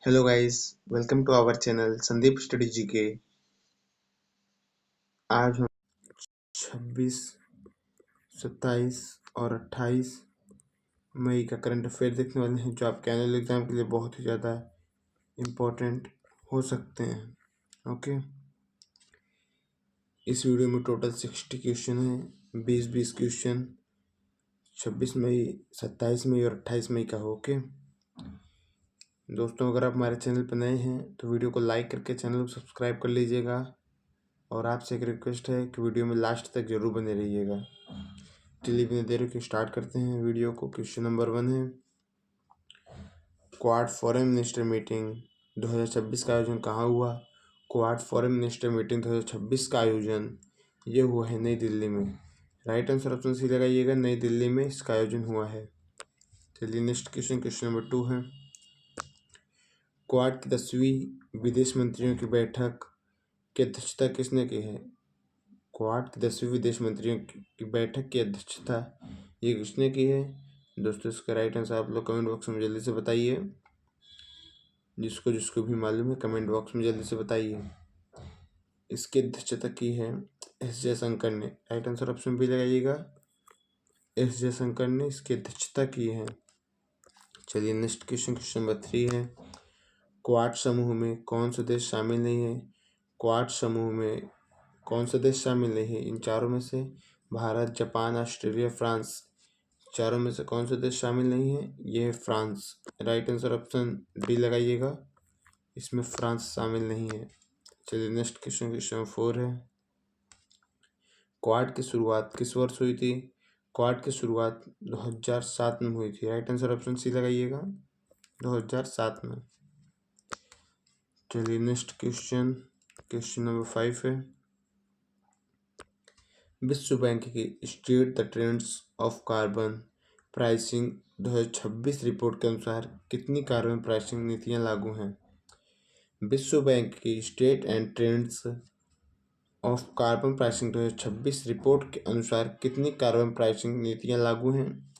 Hello guys, welcome to our channel Sandeep study GK. आज हम 26, 27 और 28 मई का करंट अफेयर देखने वाले हैं, जो आपके एनुअल एग्जाम के लिए बहुत ही ज़्यादा इम्पोर्टेंट हो सकते हैं। ओके, इस वीडियो में टोटल 60 क्वेश्चन हैं। 20 क्वेश्चन 26 मई, 27 मई और 28 मई का हो। ओके दोस्तों, अगर आप हमारे चैनल पर नए हैं तो वीडियो को लाइक करके चैनल को सब्सक्राइब कर लीजिएगा, और आपसे एक रिक्वेस्ट है कि वीडियो में लास्ट तक जरूर बने रहिएगा। चलिए बिना देर के स्टार्ट करते हैं वीडियो को। क्वेश्चन नंबर 1 है, क्वाड फॉरेन मिनिस्टर मीटिंग 2026 का आयोजन कहाँ हुआ? क्वाड फॉरेन मिनिस्टर मीटिंग 2026 का आयोजन ये हुआ है नई दिल्ली में। राइट आंसर ऑप्शन सी लगाइएगा, नई दिल्ली में इसका आयोजन हुआ है। चलिए नेक्स्ट क्वेश्चन, क्वेश्चन नंबर 2 है, क्वाड की 10वीं विदेश मंत्रियों की बैठक की अध्यक्षता किसने की है? क्वाड की 10वीं विदेश मंत्रियों की बैठक की अध्यक्षता ये किसने की है? दोस्तों, इसका राइट आंसर आप लोग कमेंट बॉक्स में जल्दी से बताइए। जिसको जिसको भी मालूम है कमेंट बॉक्स में जल्दी से बताइए। इसकी अध्यक्षता की है एस जयशंकर ने। राइट आंसर ऑप्शन बी लगाइएगा, एस जयशंकर ने इसकी अध्यक्षता की है। चलिए नेक्स्ट क्वेश्चन, क्वेश्चन नंबर 3 है, क्वाड समूह में कौन सा देश शामिल नहीं है? क्वाड समूह में कौन सा देश शामिल नहीं है? इन चारों में से भारत, जापान, ऑस्ट्रेलिया, फ्रांस, चारों में से कौन सा देश शामिल नहीं है? ये है France. Right answer option D लगाइएगा, इसमें फ्रांस शामिल नहीं है। चलिए नेक्स्ट क्वेश्चन, क्वेश्चन नंबर 4 है, क्वाड की शुरुआत किस वर्ष हुई थी? क्वाड की शुरुआत 2007 में हुई थी। राइट आंसर ऑप्शन सी लगाइएगा, 2007 में। चलिए नेक्स्ट क्वेश्चन, क्वेश्चन नंबर 5 है, विश्व बैंक की state the trends of carbon pricing 2026 report के अनुसार कितनी कार्बन प्राइसिंग नीतियां लागू हैं? विश्व बैंक की state and trends of carbon pricing 2026 report के अनुसार कितनी कार्बन प्राइसिंग नीतियां लागू हैं?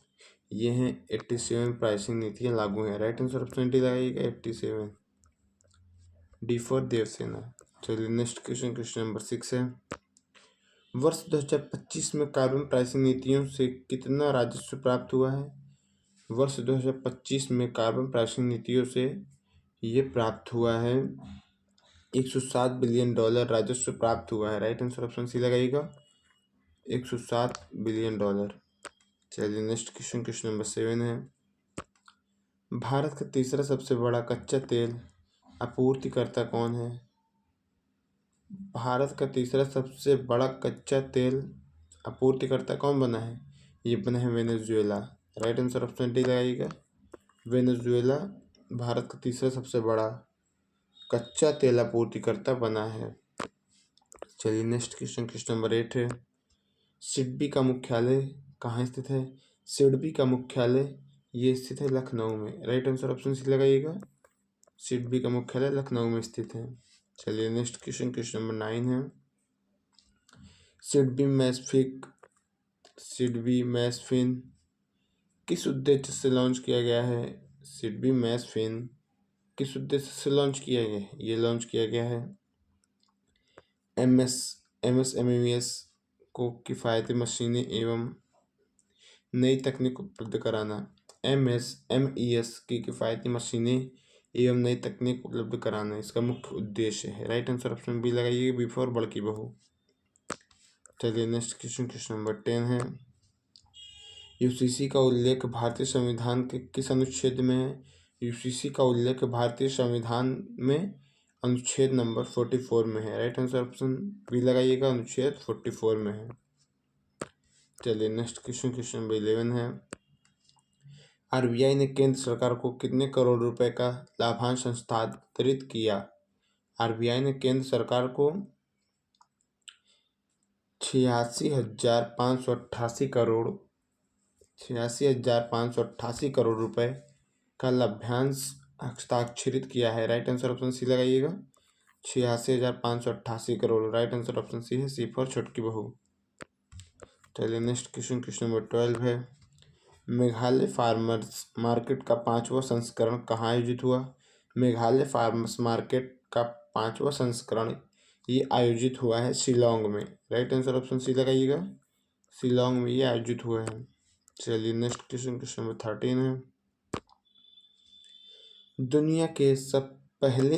ये हैं 87 प्राइसिंग नीतियां लागू हैं। राइट आंसर ऑप्शन डी लगाइएगा, 87, डी फॉर देवसेना। चलिए नेक्स्ट क्वेश्चन, क्वेश्चन नंबर 6 है, वर्ष 2025 में कार्बन प्राइसिंग नीतियों से कितना राजस्व प्राप्त हुआ है? वर्ष 2025 में कार्बन प्राइसिंग नीतियों से ये प्राप्त हुआ है $107 बिलियन राजस्व प्राप्त हुआ है। राइट आंसर ऑप्शन सी लगाइएगा, $107 बिलियन। चलिए नेक्स्ट क्वेश्चन, क्वेश्चन नंबर 7 है, भारत का तीसरा सबसे बड़ा कच्चा तेल आपूर्तिकर्ता कौन है? भारत का तीसरा सबसे बड़ा कच्चा तेल आपूर्तिकर्ता कौन बना है? ये बना है Venezuela. Right answer option D लगाइएगा, वेनेजुएला भारत का तीसरा सबसे बड़ा कच्चा तेल आपूर्तिकर्ता बना है। चलिए नेक्स्ट क्वेश्चन, क्वेश्चन नंबर 8 है, सिडबी का मुख्यालय कहाँ स्थित है? सिडबी का मुख्यालय ये स्थित है लखनऊ में। राइट आंसर ऑप्शन सी लगाइएगा, सिडबी का मुख्यालय लखनऊ में स्थित है। चलिए नेक्स्ट क्वेश्चन, क्वेश्चन नंबर 9 है, सिडबी मैसफिन किस उद्देश्य से लॉन्च किया गया है? सिडबी मैसफिन किस उद्देश्य से लॉन्च किया गया है? ये लॉन्च किया गया है एमएसएमईएस को किफ़ायती मशीनें एवं नई तकनीक उपलब्ध कराना। एमएसएमईएस की किफ़ायती मशीनें एवं नई तकनीक उपलब्ध कराना इसका मुख्य उद्देश्य है। राइट आंसर ऑप्शन बी लगाइए, बी फॉर बड़की बहू। चलिए नेक्स्ट क्वेश्चन, क्वेश्चन नंबर 10 है, यूसीसी का उल्लेख भारतीय संविधान के किस अनुच्छेद में है? यूसीसी का उल्लेख भारतीय संविधान में अनुच्छेद नंबर 44 में है। राइट आंसर ऑप्शन बी लगाइएगा, अनुच्छेद 44 में है। चलिए नेक्स्ट क्वेश्चन, क्वेश्चन नंबर 11 है, आरबीआई ने केंद्र सरकार को कितने करोड़ रुपए का लाभांश हस्तांतरित किया? आरबीआई ने केंद्र सरकार को 86,588 करोड़ रुपए का लाभांश हस्ताक्षरित किया है। राइट आंसर ऑप्शन सी लगाइएगा, 86,588 crore. Right answer option C है, सी फॉर छोटकी बहू। चलिए नेक्स्ट क्वेश्चन, क्वेश्चन नंबर 12 है, मेघालय फार्मर्स मार्केट का 5वां संस्करण कहाँ आयोजित हुआ? मेघालय फार्मर्स मार्केट का 5वां संस्करण ये आयोजित हुआ है शिलोंग में। राइट आंसर ऑप्शन सी लगाइएगा, शिलोंग में ये आयोजित हुआ है। चलिए नेक्स्ट क्वेश्चन, क्वेश्चन नंबर 13 है। दुनिया के पहले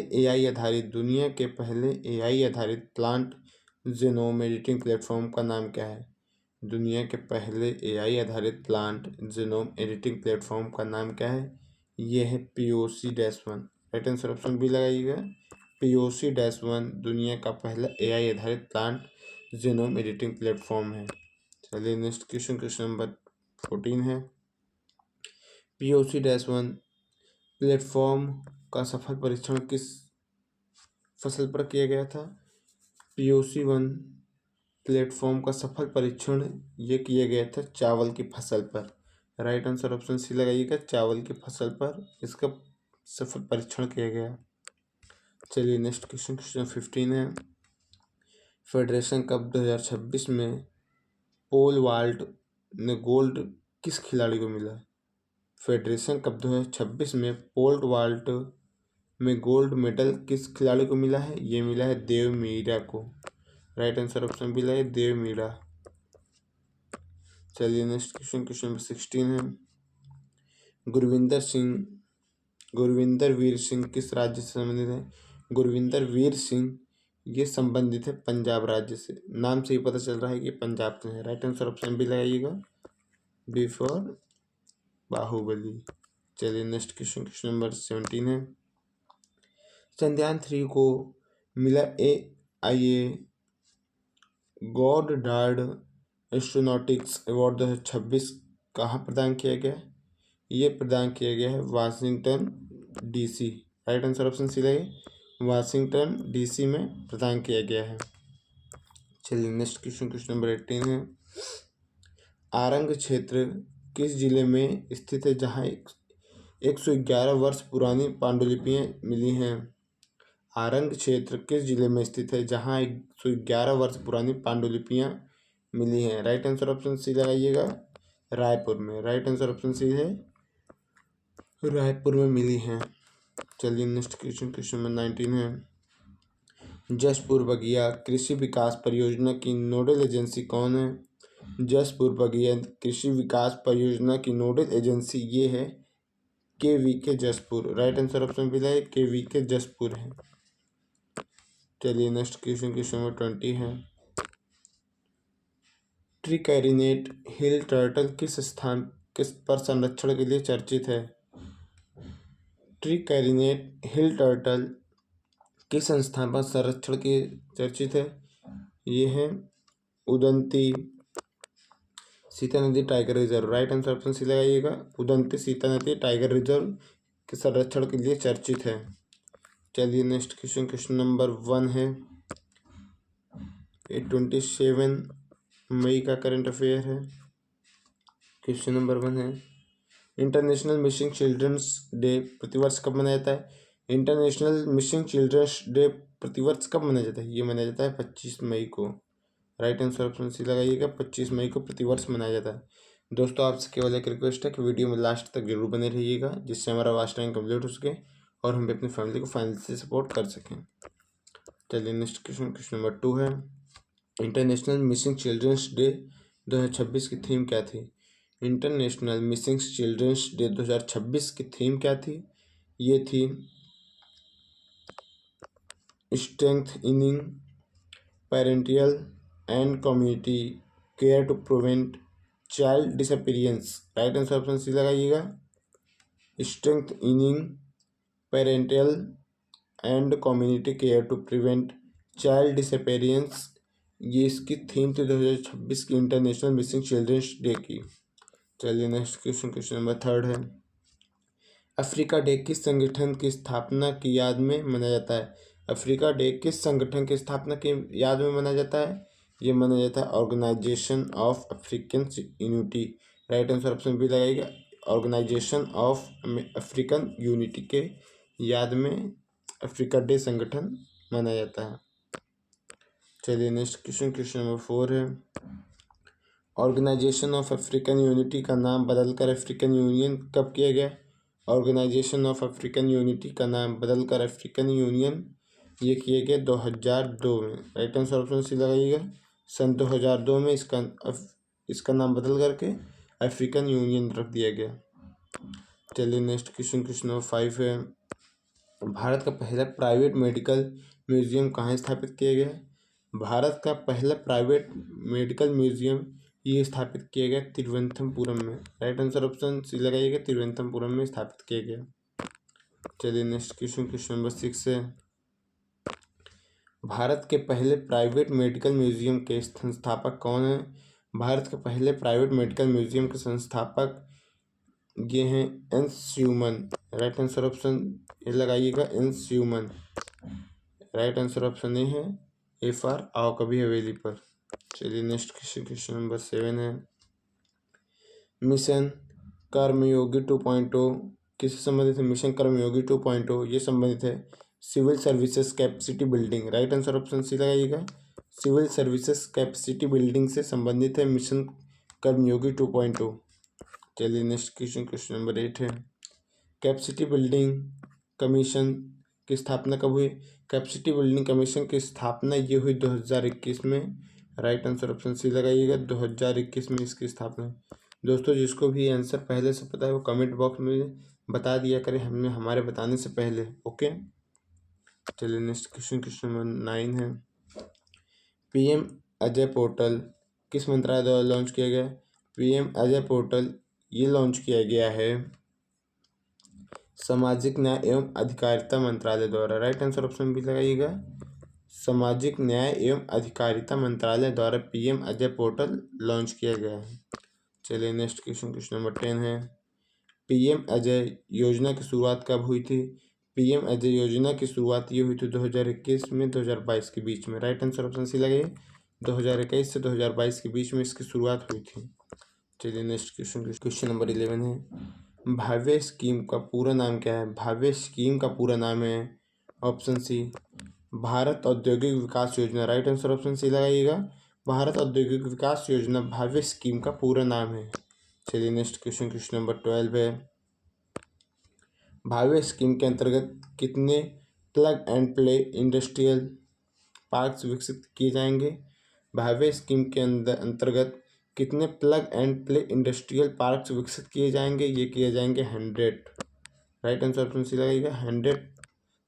एआई आधारित प्लांट जीनोम एडिटिंग प्लेटफॉर्म का नाम क्या है? दुनिया के पहले एआई आधारित प्लांट जीनोम एडिटिंग प्लेटफॉर्म का नाम क्या है? ये है POC-1। Right answer option B लगाइएगा, POC-1 दुनिया का पहला एआई आधारित प्लांट जीनोम एडिटिंग प्लेटफॉर्म है। चलिए नेक्स्ट क्वेश्चन, क्वेश्चन नंबर 14 है। POC-1 प्लेटफॉर्म का सफल परीक्षण किस फसल पर किया गया था? POC-1 प्लेटफॉर्म का सफल परीक्षण ये किया गया था चावल की फसल पर। राइट आंसर ऑप्शन सी लगाइएगा, चावल की फसल पर इसका सफल परीक्षण किया गया। चलिए नेक्स्ट क्वेश्चन, क्वेश्चन 15 है। फेडरेशन कप 2026 में पोल वाल्ट ने गोल्ड किस खिलाड़ी को मिला? फेडरेशन कप 2026 में पोल वाल्ट में गोल्ड मेडल किस खिलाड़ी को मिला है? ये मिला है देव मीरा को। राइट आंसर ऑप्शन भी है देव मीरा। चलिए नेक्स्ट क्वेश्चन, क्वेश्चन नंबर 16 है। गुरविंदर वीर सिंह किस राज्य से संबंधित है? गुरविंदर वीर सिंह ये संबंधित है पंजाब राज्य से। नाम से ही पता चल रहा है कि पंजाब से है। राइट आंसर ऑप्शन भी लगाइएगा, बी फॉर बाहुबली। चलिए नेक्स्ट क्वेश्चन, क्वेश्चन नंबर 17 है। चंद्रयान 3 को मिला AIA गॉडडार्ड एस्ट्रोनॉटिक्स अवार्ड 2026 कहाँ प्रदान किया गया? ये प्रदान किया गया है Washington DC। Right answer option C लगे, वाशिंगटन DC में प्रदान किया गया है। चलिए नेक्स्ट क्वेश्चन, क्वेश्चन नंबर 18 है। आरंग क्षेत्र किस जिले में स्थित है जहाँ 111 वर्ष पुरानी पांडुलिपियाँ मिली हैं? आरंग क्षेत्र किस जिले में स्थित है जहाँ 111 वर्ष पुरानी पांडुलिपियाँ मिली हैं? राइट आंसर ऑप्शन सी लगाइएगा, रायपुर में। राइट आंसर ऑप्शन सी है रायपुर में मिली हैं। चलिए नेक्स्ट क्वेश्चन, क्वेश्चन नंबर 19 है। जसपुर बगिया कृषि विकास परियोजना की नोडल एजेंसी कौन है? जसपुर बगिया कृषि विकास परियोजना की नोडल एजेंसी ये है KVK Jaspur. Right answer option B है KVK जसपुर है। चलिए नेक्स्ट क्वेश्चन, क्वेश्चन नंबर 20 है। ट्रिकैरिनेट हिल टर्टल किस पर संरक्षण के लिए चर्चित है? ट्रिकैरिनेट हिल टर्टल किस संस्थान पर संरक्षण के चर्चित है? ये है उदंती सीता नदी tiger reserve. Right answer option C लगाइएगा, उदंती सीता नदी टाइगर रिजर्व के संरक्षण के लिए चर्चित है। चलिए नेक्स्ट क्वेश्चन, क्वेश्चन नंबर 1 है। ये 27 मई का करंट अफेयर है। क्वेश्चन नंबर 1 है। इंटरनेशनल मिसिंग चिल्ड्रंस डे प्रतिवर्ष कब मनाया जाता है? इंटरनेशनल मिसिंग चिल्ड्रंस डे प्रतिवर्ष कब मनाया जाता है? ये मनाया जाता है 25 मई को। राइट आंसर ऑप्शन सी लगाइएगा, 25 मई को प्रतिवर्ष मनाया जाता है। दोस्तों आपसे केवल एक रिक्वेस्ट है कि वीडियो में लास्ट तक जरूर बने रहिएगा, जिससे हमारा वॉच टाइम कंप्लीट हो सके और हम अपनी फैमिली को फाइनेंशियली सपोर्ट कर सकें। चलिए नेक्स्ट क्वेश्चन, क्वेश्चन नंबर 2 है। इंटरनेशनल मिसिंग चिल्ड्रंस डे 2026 की थीम क्या थी? इंटरनेशनल मिसिंग चिल्ड्रंस डे 2026 की थीम क्या थी? ये थी strengthening parental and community care to prevent child disappearance. Right answer option C लगाइएगा, strengthening parental and community care to prevent child disappearance. ये इसकी थीम थी 2026 की इंटरनेशनल मिसिंग चिल्ड्रंस डे की। चलिए नेक्स्ट क्वेश्चन, क्वेश्चन नंबर 3 है। Africa day किस संगठन की स्थापना की याद में मनाया जाता है? अफ्रीका डे किस संगठन की स्थापना की याद में मनाया जाता है? ये मनाया जाता है organisation of African unity. Right answer option B लगाइएगा, ऑर्गेनाइजेशन ऑफ अफ्रीकन यूनिटी के याद में अफ्रीका डे संगठन मनाया जाता है। चलिए नेक्स्ट क्वेश्चन, क्वेश्चन नंबर 4 है। ऑर्गेनाइजेशन ऑफ अफ्रीकन यूनिटी का नाम बदलकर अफ्रीकन यूनियन कब किया गया? ऑर्गेनाइजेशन ऑफ अफ्रीकन यूनिटी का नाम बदलकर अफ्रीकन यूनियन ये किए गए 2002 में। राइट आंसर ऑप्शन सी लगाइएगा। सन 2002 में इसका नाम बदल करके अफ्रीकन यूनियन रख दिया गया। चलिए नेक्स्ट क्वेश्चन, क्वेश्चन नंबर 5 है। भारत का पहला प्राइवेट मेडिकल म्यूजियम कहाँ स्थापित किया गया? भारत का पहला प्राइवेट मेडिकल म्यूजियम ये स्थापित किया गया तिरुवनंतपुरम में। राइट आंसर ऑप्शन सी लगाइएगा, तिरुवनंतपुरम में स्थापित किया गया। चलिए नेक्स्ट क्वेश्चन, क्वेश्चन नंबर 6 है। भारत के पहले प्राइवेट मेडिकल म्यूजियम के संस्थापक कौन है? भारत के पहले प्राइवेट मेडिकल म्यूजियम के संस्थापक ये हैं N Suman. Right answer option ये लगाइएगा, N Suman. Right answer option A है, ए फॉर आओ कभी हवेली पर। चलिए नेक्स्ट क्वेश्चन, क्वेश्चन नंबर 7 है। मिशन कर्मयोगी 2.0 किससे संबंधित है? मिशन कर्मयोगी 2.0 ये संबंधित है civil services capacity building. Right answer option C लगाइएगा, सिविल सर्विसेज कैपेसिटी बिल्डिंग से संबंधित है मिशन कर्मयोगी 2.0। चलिए नेक्स्ट क्वेश्चन, क्वेश्चन नंबर 8 है। कैपेसिटी बिल्डिंग कमीशन की स्थापना कब हुई? कैपेसिटी बिल्डिंग कमीशन की स्थापना ये हुई 2021 में। राइट आंसर ऑप्शन सी लगाइएगा, 2021 में इसकी स्थापना। दोस्तों जिसको भी आंसर पहले से पता है वो कमेंट बॉक्स में बता दिया करें हमने हमारे बताने से पहले। ओके, चलिए नेक्स्ट क्वेश्चन, क्वेश्चन नंबर 9 है। पीएम अजय पोर्टल किस मंत्रालय द्वारा लॉन्च किया गया? पीएम अजय पोर्टल ये लॉन्च किया गया है सामाजिक न्याय एवं अधिकारिता मंत्रालय द्वारा। राइट आंसर ऑप्शन भी लगाइएगा, सामाजिक न्याय एवं अधिकारिता मंत्रालय द्वारा पीएम अजय पोर्टल लॉन्च किया गया है। चलिए नेक्स्ट क्वेश्चन, क्वेश्चन नंबर 10 है। पीएम अजय योजना की शुरुआत कब हुई थी? पीएम अजय योजना की शुरुआत ये हुई थी 2021 में 2022 के बीच में। राइट आंसर ऑप्शन सी लगाइए, 2021 से 2022 के बीच में इसकी शुरुआत हुई थी। चलिए नेक्स्ट क्वेश्चन, क्वेश्चन नंबर 11 है। भाव्य स्कीम का पूरा नाम क्या है? भाव्य स्कीम का पूरा नाम है ऑप्शन सी भारत औद्योगिक विकास योजना। राइट आंसर ऑप्शन सी लगाइएगा, भारत औद्योगिक विकास योजना भाव्य स्कीम का पूरा नाम है। चलिए नेक्स्ट क्वेश्चन, क्वेश्चन नंबर 12 है। भाव्य स्कीम के अंतर्गत कितने plug and play industrial parks विकसित किए जाएंगे? भाव्य स्कीम के अंतर्गत कितने plug and play industrial parks विकसित किए जाएंगे? ये किए जाएंगे 100। राइट आंसर ऑप्शन सी लगेगा, 100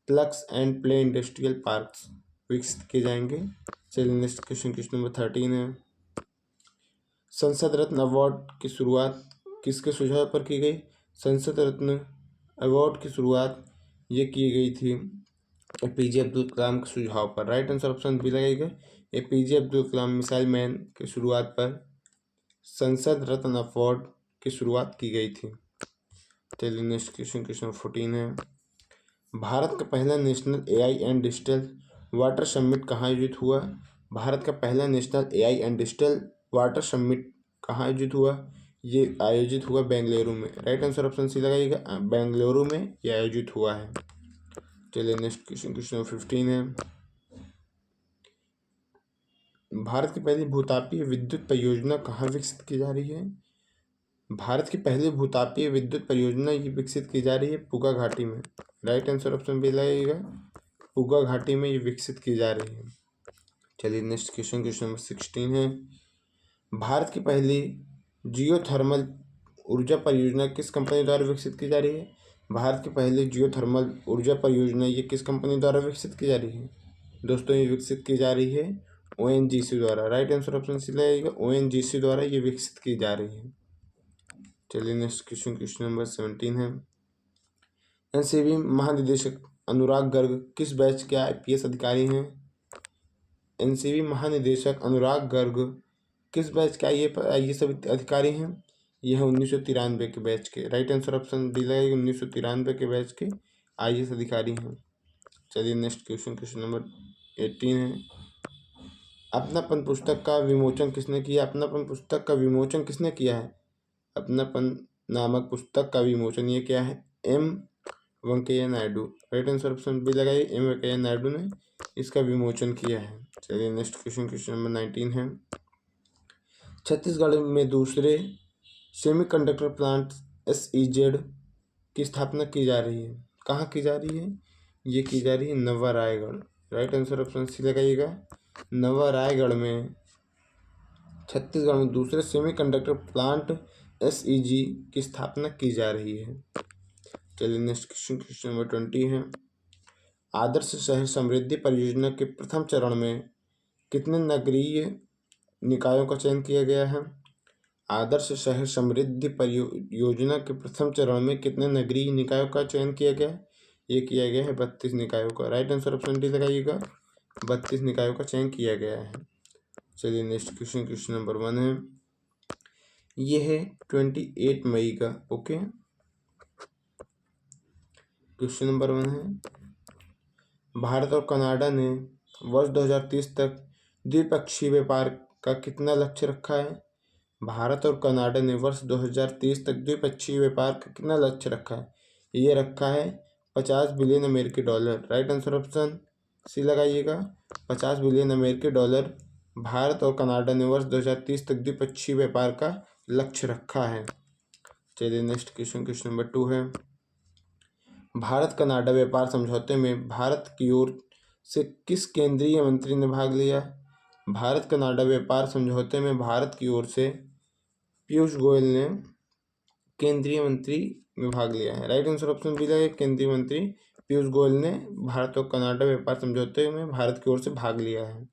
plugs and play industrial parks विकसित किए जाएंगे। चलिए नेक्स्ट क्वेश्चन, क्वेश्चन नंबर 13 है। संसद रत्न अवार्ड की शुरुआत किसके सुझाव पर की गई? संसद रत्न अवार्ड की शुरुआत ये की गई थी एपीजे अब्दुल कलाम के सुझाव पर। राइट आंसर ऑप्शन बी लगेगा, APJ Abdul Kalam missile man की शुरुआत पर संसद रत्न अवार्ड की शुरुआत की गई थी। चलिए नेक्स्ट क्वेश्चन, क्वेश्चन 14 है। भारत का पहला national AI and digital water summit कहाँ आयोजित हुआ? भारत का पहला national AI and digital water summit कहाँ आयोजित हुआ? ये आयोजित हुआ बेंगलुरु में। राइट आंसर ऑप्शन सी लगाइएगा, बेंगलुरु में ये आयोजित हुआ है। चलिए नेक्स्ट क्वेश्चन, क्वेश्चन 15 है। भारत की पहली भूतापीय विद्युत परियोजना कहाँ विकसित की जा रही है? भारत की पहली भूतापीय विद्युत परियोजना ये विकसित की जा रही है पुगा घाटी में। राइट आंसर ऑप्शन भी लगेगा, पुगा घाटी में ये विकसित की जा रही है। चलिए नेक्स्ट क्वेश्चन, क्वेश्चन नंबर 16 है। भारत की पहली जियोथर्मल ऊर्जा परियोजना किस कंपनी द्वारा विकसित की जा रही है? भारत की पहली जियोथर्मल ऊर्जा परियोजना ये किस कंपनी द्वारा विकसित की जा रही है? दोस्तों ये विकसित की जा रही है ओएनजीसी द्वारा। राइट आंसर ऑप्शन सी लगेगा, ओएनजीसी द्वारा ये विकसित की जा रही है। चलिए नेक्स्ट क्वेश्चन, क्वेश्चन नंबर 17 है। एनसीबी महानिदेशक अनुराग गर्ग किस बैच के आईपीएस अधिकारी हैं? एनसीबी महानिदेशक अनुराग गर्ग किस बैच के आईएएस अधिकारी हैं? यह 1993 के बैच के। राइट आंसर ऑप्शन डी लगेगा, 1993 के बैच के आईएएस अधिकारी हैं। चलिए नेक्स्ट क्वेश्चन, क्वेश्चन नंबर 18 है। अपनापन पुस्तक का विमोचन किसने किया? अपनापन पुस्तक का विमोचन किसने किया है? अपनापन नामक पुस्तक का विमोचन ये क्या है? M Venkaiah Naidu. Right answer option B लगाइए, एम वेंकैया नायडू ने इसका विमोचन किया है। चलिए नेक्स्ट क्वेश्चन, क्वेश्चन नंबर 19 है। छत्तीसगढ़ में दूसरे सेमीकंडक्टर प्लांट SEZ की स्थापना की जा रही है? कहाँ की जा रही है? ये की जा रही है Nava Raigarh. Right answer option C लगाइएगा। नवा रायगढ़ में छत्तीसगढ़ में दूसरे सेमीकंडक्टर प्लांट SEG की स्थापना की जा रही है। चलिए नेक्स्ट क्वेश्चन, क्वेश्चन नंबर 20 है। आदर्श शहर समृद्धि परियोजना के प्रथम चरण में कितने नगरीय निकायों का चयन किया गया है? आदर्श शहर समृद्धि परियोजना के प्रथम चरण में कितने नगरीय निकायों का चयन किया गया है? ये किया गया है 32 निकायों का। राइट आंसर ऑप्शन डी लगाइएगा। 32 निकायों का चयन किया गया है। चलिए नेक्स्ट क्वेश्चन, क्वेश्चन नंबर 1 है। ये है 28 मई का। ओके, क्वेश्चन नंबर 1 है। भारत और कनाडा ने वर्ष 2030 तक द्विपक्षीय व्यापार का कितना लक्ष्य रखा है? भारत और कनाडा ने वर्ष 2030 तक द्विपक्षीय व्यापार का कितना लक्ष्य रखा है? ये रखा है 50 बिलियन अमेरिकी dollar. Right answer option C लगाइएगा। 50 बिलियन अमेरिकी डॉलर भारत और कनाडा ने वर्ष 2030 तक द्विपक्षीय व्यापार का लक्ष्य रखा है। चलिए नेक्स्ट क्वेश्चन, क्वेश्चन नंबर 2 है। भारत कनाडा व्यापार समझौते में भारत की ओर से किस केंद्रीय मंत्री ने भाग लिया? भारत कनाडा व्यापार समझौते में भारत की ओर से पीयूष गोयल ने केंद्रीय मंत्री में भाग लिया है। राइट आंसर ऑप्शन बी है। केंद्रीय मंत्री पीयूष गोयल ने भारत और कनाडा व्यापार समझौते में भारत की ओर से भाग लिया है।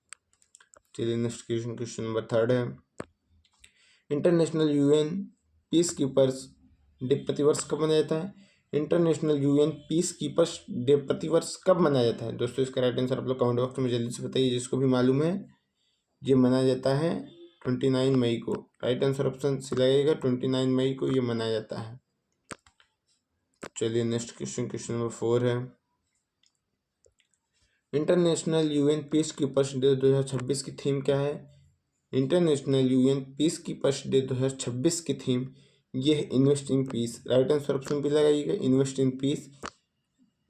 चलिए नेक्स्ट क्वेश्चन, क्वेश्चन नंबर 3 है। International UN peace keepers day प्रतिवर्ष कब मनाया जाता है? International UN peace keepers day प्रतिवर्ष कब मनाया जाता है? दोस्तों इसका राइट आंसर आप लोग कमेंट बॉक्स में जल्दी से बताइए, जिसको भी मालूम है। ये मनाया जाता है 29 मई को। राइट आंसर ऑप्शन सी लगेगा। 29 मई को ये मनाया जाता है। चलिए नेक्स्ट क्वेश्चन, क्वेश्चन नंबर 4 है। International UN peace keepers day 2026 की थीम क्या है? International UN peace keepers day 2026 की थीम ये है invest in peace. Right answer option B लगाइएगा। इन्वेस्ट इन पीस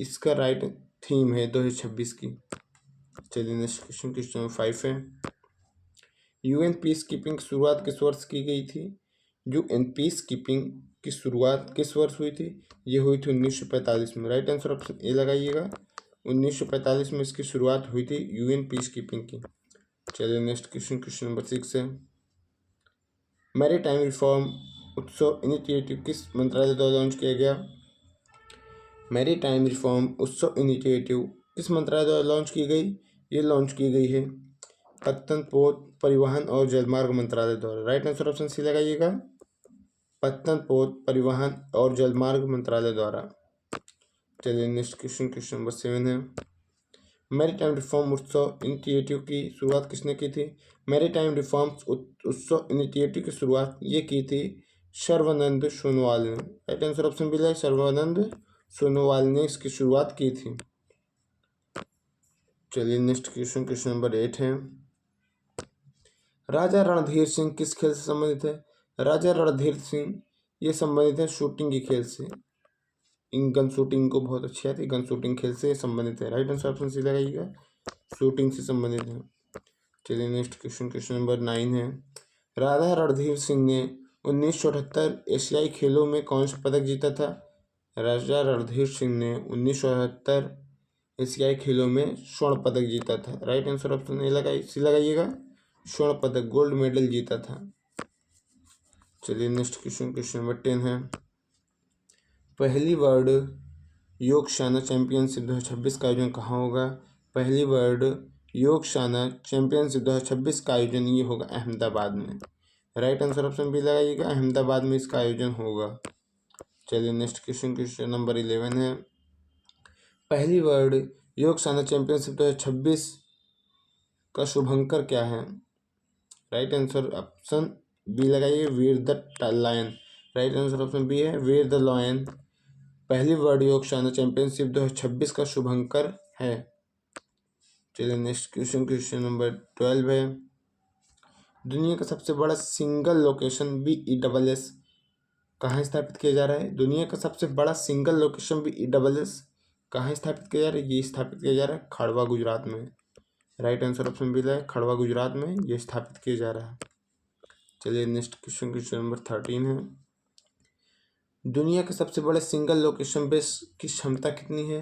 इसका राइट थीम है 2026 की। चलिए नेक्स्ट क्वेश्चन, क्वेश्चन नंबर 5 है। UN पीस कीपिंग की शुरुआत किस वर्ष की गई थी? UN पीस कीपिंग की शुरुआत किस वर्ष हुई थी? ये हुई थी 1945 में। राइट आंसर ऑप्शन ए लगाइएगा। 1945 में इसकी शुरुआत हुई थी UN पीस कीपिंग की। चलिए नेक्स्ट क्वेश्चन, क्वेश्चन नंबर 6 है। मैरीटाइम रिफॉर्म उत्सव इनिशिएटिव किस मंत्रालय द्वारा लॉन्च किया गया? मैरीटाइम रिफॉर्म उत्सव इनिशिएटिव किस मंत्रालय द्वारा लॉन्च की गई? ये लॉन्च की गई है पत्तन पोत परिवहन और जलमार्ग मंत्रालय द्वारा। राइट आंसर ऑप्शन सी लगाइएगा। पत्तन पोत परिवहन और जलमार्ग मंत्रालय द्वारा। चलिए नेक्स्ट क्वेश्चन, क्वेश्चन नंबर 7 है। मैरीटाइम रिफॉर्म उत्सव इनिशिएटिव की शुरुआत किसने की थी? मैरीटाइम रिफॉर्म उत्सव इनिशिएटिव की शुरुआत ये की थी सर्बानंद सोनोवाल ने। राइट आंसर ऑप्शन भी है। सर्बानंद सोनोवाल ने इसकी शुरुआत की थी। चलिए नेक्स्ट क्वेश्चन, क्वेश्चन नंबर 8 है। राजा रणधीर सिंह किस खेल से संबंधित है? राजा रणधीर सिंह ये संबंधित है शूटिंग के खेल से। इन गन शूटिंग को बहुत अच्छी आती है। गन शूटिंग खेल से संबंधित है। राइट आंसर ऑप्शन सी लगाइएगा। शूटिंग से संबंधित है। चलिए नेक्स्ट क्वेश्चन, क्वेश्चन नंबर 9 है। राजा रणधीर सिंह ने 1978 एशियाई खेलों में कौन सा पदक जीता था? राजा रणधीर सिंह ने 1978 एशियाई खेलों में स्वर्ण पदक जीता था। राइट आंसर ऑप्शन ए सी लगाइएगा। स्वर्ण पदक गोल्ड मेडल जीता था। चलिए नेक्स्ट क्वेश्चन, क्वेश्चन नंबर 10 है। पहली वर्ल्ड योगशाला चैंपियनशिप 2026 का आयोजन कहाँ होगा? पहली वर्ल्ड योगशाला चैंपियनशिप 2026 का आयोजन ये होगा अहमदाबाद में। राइट आंसर ऑप्शन भी लगाइएगा। अहमदाबाद में इसका आयोजन होगा। चलिए नेक्स्ट क्वेश्चन, क्वेश्चन नंबर 11 है। पहली वर्ल्ड योगशाला चैंपियनशिप 2026 का शुभंकर क्या है? राइट आंसर ऑप्शन बी लगाइए। Veer the lion. Right answer option B है वीर द लायन। पहली वर्ल्ड योगशाला चैंपियनशिप 2026 का शुभंकर है। चलिए नेक्स्ट क्वेश्चन, क्वेश्चन नंबर 12 है। दुनिया का सबसे बड़ा सिंगल लोकेशन BESS कहाँ स्थापित किया जा रहा है? दुनिया का सबसे बड़ा सिंगल लोकेशन BESS कहाँ स्थापित किया जा रहा है? ये स्थापित किया जा रहा है खड़वा गुजरात में। राइट आंसर ऑप्शन बी है खड़वा गुजरात में ये स्थापित किया जा रहा है। चलिए नेक्स्ट क्वेश्चन, क्वेश्चन नंबर 13 है। दुनिया के सबसे बड़े सिंगल लोकेशन बेस की क्षमता कितनी है?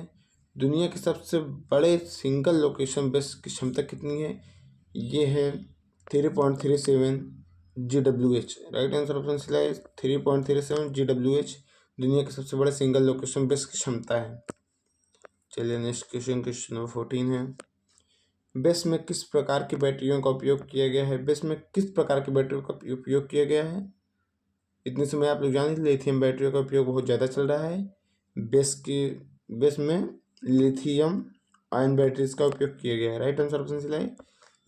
दुनिया के सबसे बड़े सिंगल लोकेशन बेस की क्षमता कितनी है? ये है 3.37 GWH। Right answer option C है 3.37 GWH दुनिया के सबसे बड़े सिंगल लोकेशन बेस की क्षमता है। चलिए नेक्स्ट क्वेश्चन, क्वेश्चन नंबर 14 है। बेस में किस प्रकार की बैटरियों का उपयोग किया गया है? बेस में किस प्रकार की बैटरियों का उपयोग किया गया है? इतने समय आप लोग जान लिथियम बैटरियों का उपयोग बहुत ज़्यादा चल रहा है। बेस में लिथियम आयन बैटरीज का उपयोग किया गया है। राइट आंसर ऑप्शन सी है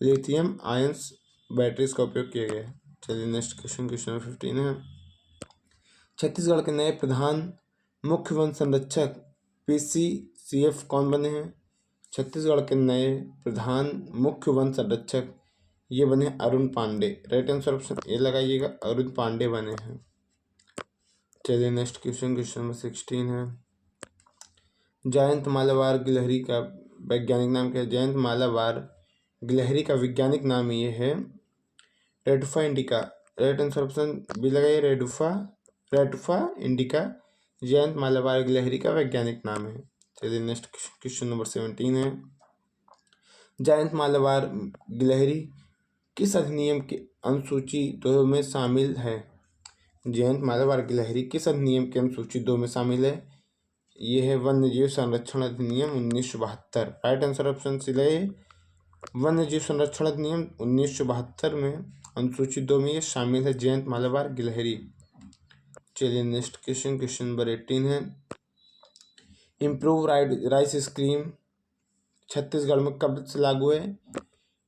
लिथियम आयंस बैटरीज का उपयोग किया गया है। चलिए नेक्स्ट क्वेश्चन, क्वेश्चन नंबर 15 है। छत्तीसगढ़ के नए प्रधान मुख्य वन संरक्षक PCCF कौन बने हैं? छत्तीसगढ़ के नए प्रधान मुख्य वन संरक्षक ये बने Arun Pande. Right answer option A लगाइएगा, अरुण पांडे बने हैं। चलिए नेक्स्ट क्वेश्चन, क्वेश्चन नंबर 16 है। जयंत मालाबार गिलहरी का वैज्ञानिक नाम क्या है? जयंत मालाबार गिलहरी का वैज्ञानिक नाम ये है रेडुफा इंडिका। राइट आंसर ऑप्शन बी लगाइए, रेडुफा इंडिका जयंत मालाबार गिलहरी का वैज्ञानिक नाम है। चलिए नेक्स्ट क्वेश्चन नंबर 17 है। जयंत मालाबार गिलहरी किस अधिनियम की अनुसूची 2 में शामिल है? जयंत मालाबार गिलहरी किस अधिनियम की अनुसूची 2 में शामिल है? ये है वन्यजीव संरक्षण अधिनियम 1972। राइट आंसर ऑप्शन सी है वन्यजीव संरक्षण अधिनियम 1972 में अनुसूची 2 में ये शामिल है जयंत मालाबार गिलहरी। चलिए नेक्स्ट क्वेश्चन, क्वेश्चन नंबर 18 है। इम्प्रूव राइस स्कीम छत्तीसगढ़ में कब से लागू है?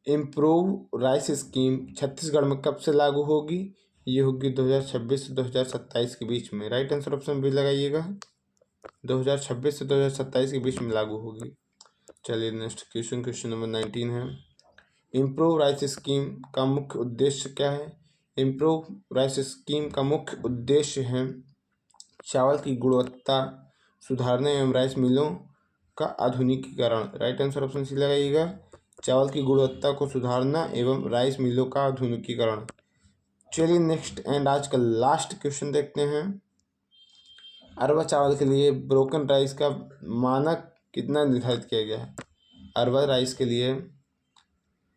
इम्प्रूव राइस स्कीम छत्तीसगढ़ में कब से लागू होगी? ये होगी 2026 से 2027 के बीच में। राइट आंसर ऑप्शन भी लगाइएगा, 2026 से 2027 के बीच में लागू होगी। चलिए नेक्स्ट क्वेश्चन, क्वेश्चन नंबर 19 है। इम्प्रूव राइस स्कीम का मुख्य उद्देश्य क्या है? इम्प्रूव राइस स्कीम का मुख्य उद्देश्य है चावल की गुणवत्ता सुधारने एवं राइस मिलों का आधुनिकीकरण। राइट आंसर ऑप्शन सी लगाइएगा, चावल की गुणवत्ता को सुधारना एवं राइस मिलों का आधुनिकीकरण। चलिए नेक्स्ट एंड आज का लास्ट क्वेश्चन देखते हैं। अरवा चावल के लिए ब्रोकन राइस का मानक कितना निर्धारित किया गया है? अरवा राइस के लिए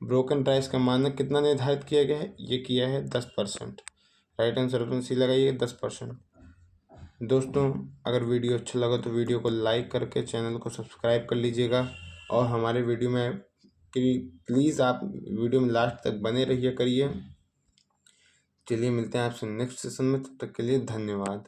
ब्रोकन राइस का मानक कितना निर्धारित किया गया है? ये किया है 10%। राइट आंसर ऑप्शन सी लगाइए 10%। दोस्तों अगर वीडियो अच्छा लगा तो वीडियो को लाइक करके चैनल को सब्सक्राइब कर लीजिएगा और हमारे वीडियो में प्लीज़ आप वीडियो में लास्ट तक बने रहिए करिए। चलिए मिलते हैं आपसे नेक्स्ट सेशन में, तब तक के लिए धन्यवाद।